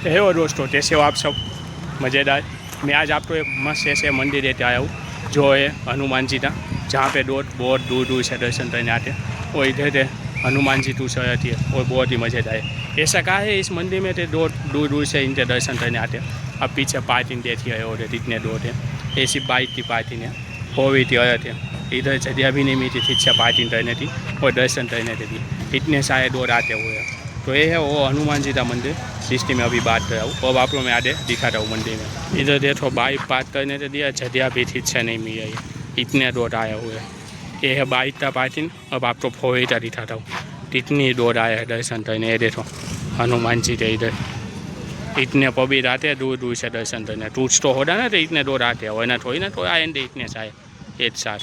Hello दोस्तों, कैसे हो आप सब? मज़ेदार। मैं आज आपको एक मस्त ऐसे मंदिर लेते आया हूँ जो है हनुमान जी का, जहाँ पे बहुत दूर दूर से दर्शन करने आते हैं। और इधर हनुमान जी टू रहती है और बहुत ही मज़ेदार है। ऐसा कहा है इस मंदिर में तो दूर दूर से इनके दर्शन करने आते हैं। अब पीछे पार्किंग देखी है और इतने दूर है, ऐसी बाइक की पार्किंग है, हो हुई थी और थे इधर जगह भी नहीं मिलती ठीक से पार्किंग करने थी और दर्शन करने थे भी इतने सारे दौर आते हुए हैं। तो ये है वो हनुमान जी का मंदिर जिसकी मैं अभी बात कर रहा हूँ। अब आप लोग मैं आगे दिखाता हूँ मंदिर में। इधर देखो बाइक पार्क करने तो दिया, जगह भी ठीक से नहीं मिल रही, इतने दौर आए हुए हैं। ये है बाइक का पार्किंग। अब आपको फोर व्हीलर दिखाता हूँ, कितनी दौड़ आए हैं दर्शन करने। ये देखो हनुमान जी के इधर इतने पब्लिक आते हैं दूर दूर से दर्शन करने। टूर्स तो होता ना तो इतने दौड़ आते हैं, वरना थोड़ी ना तो आएंगे इतने सारे एक साथ।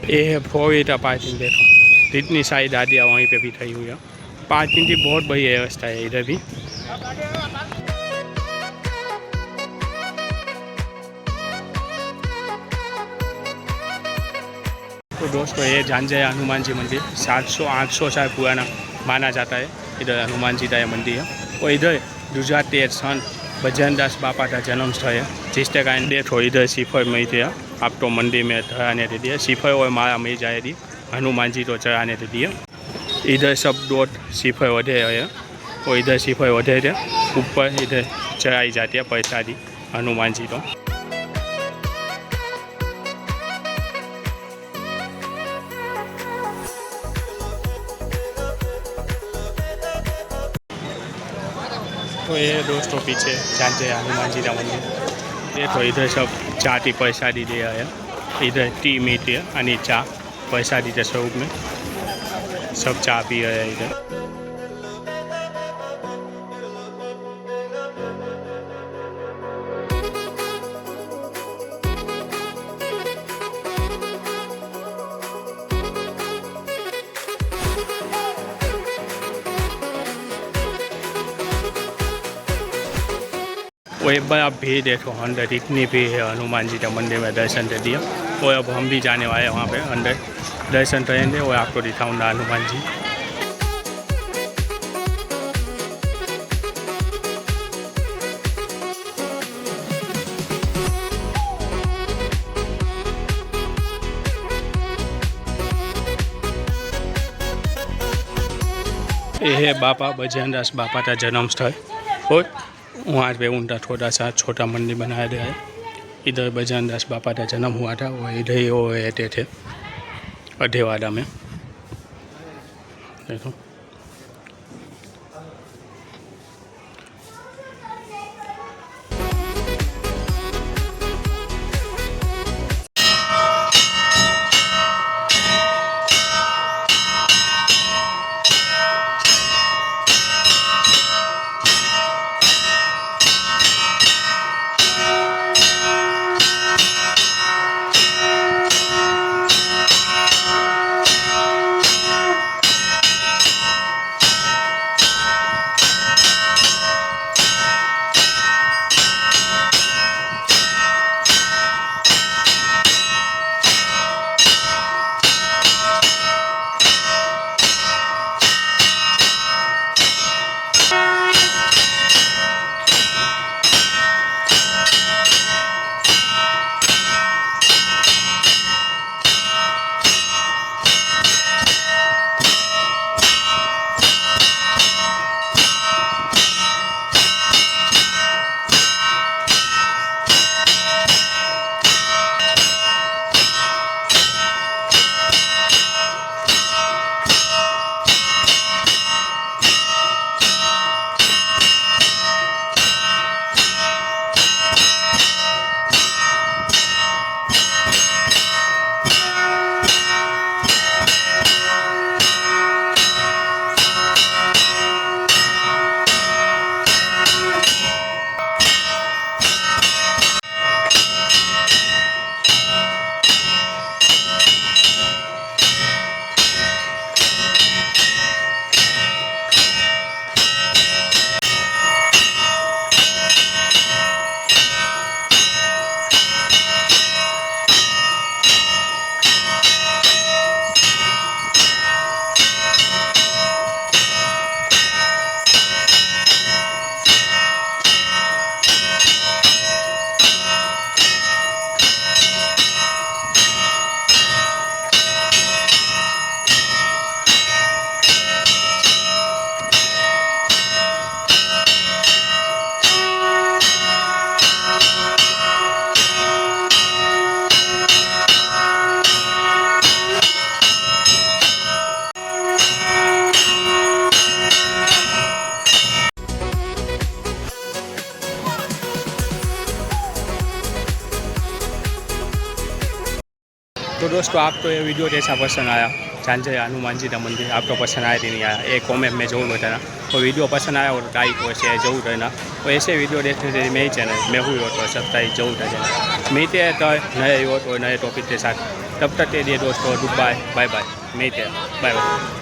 ये है फोर व्हीलर पार्किंग। देखो इतनी सारी दादियाँ वहीं पे भी खड़ी हुई है। पार्किंग की बहुत बढ़िया व्यवस्था है इधर भी। तो दोस्तों ये झांझे हनुमान जी मंदिर 700-800 साल पुराना माना जाता है। इधर हनुमान जी का ये मंदिर है और इधर गुजरात के संत भजनदास बापा का जन्म स्थल है, जिसके कारण देखो इधर श्रीफल मिलती है आपको मंदिर में चढ़ाने के लिए। श्रीफल और माला मिल जाएगी हनुमान जी को चढ़ाने के लिए। इधर सब दौड़ श्रीफल वधे है और इधर श्रीफल वधे थे ऊपर इधर चढ़ाई जाती है प्रसादी हनुमान जी को। तो ये दोस्तों पीछे झांझे हनुमान जी का मंदिर देखो। इधर सब चाय की प्रसादी दे रहे हैं। इधर टी मीठी है आणि चा प्रसादी के स्वरूप में सब चाय पी रहे हैं इधर। वो एक बार आप भीड़ देखो अंदर इतनी भीड़ है हनुमान जी के मंदिर में दर्शन दे दिया। और अब हम भी जाने वाले हैं वहाँ पे अंदर दर्शन करेंगे और आपको दिखाऊंगा हनुमान जी। ये है बापा भजनदास बापा का जन्म स्थल और वहाँ पे उनका थोड़ा सा छोटा मंदिर बनाया गया है। इधर भजनदास बापा का जन्म हुआ था और इधर ही वो रहते थे अधेवाड़ा में। देखो दोस्तों आपको ये वीडियो कैसा पसंद आया, झांझर हनुमान जी का मंदिर आपको पसंद आया कि नहीं आया, एक कॉमेंट में जरूर बताना। तो वीडियो पसंद आया और लाइक और शेयर जरूर करना। और ऐसे वीडियो देखने के लिए मेरे चैनल में हुई हो तो सब्सक्राइब जरूर करना। मिलते हैं तो नए वीडियो और नए टॉपिक के साथ, तब तक के लिए दोस्तों गुड बाय, बाय बाय, मिलते हैं, बाय बाय।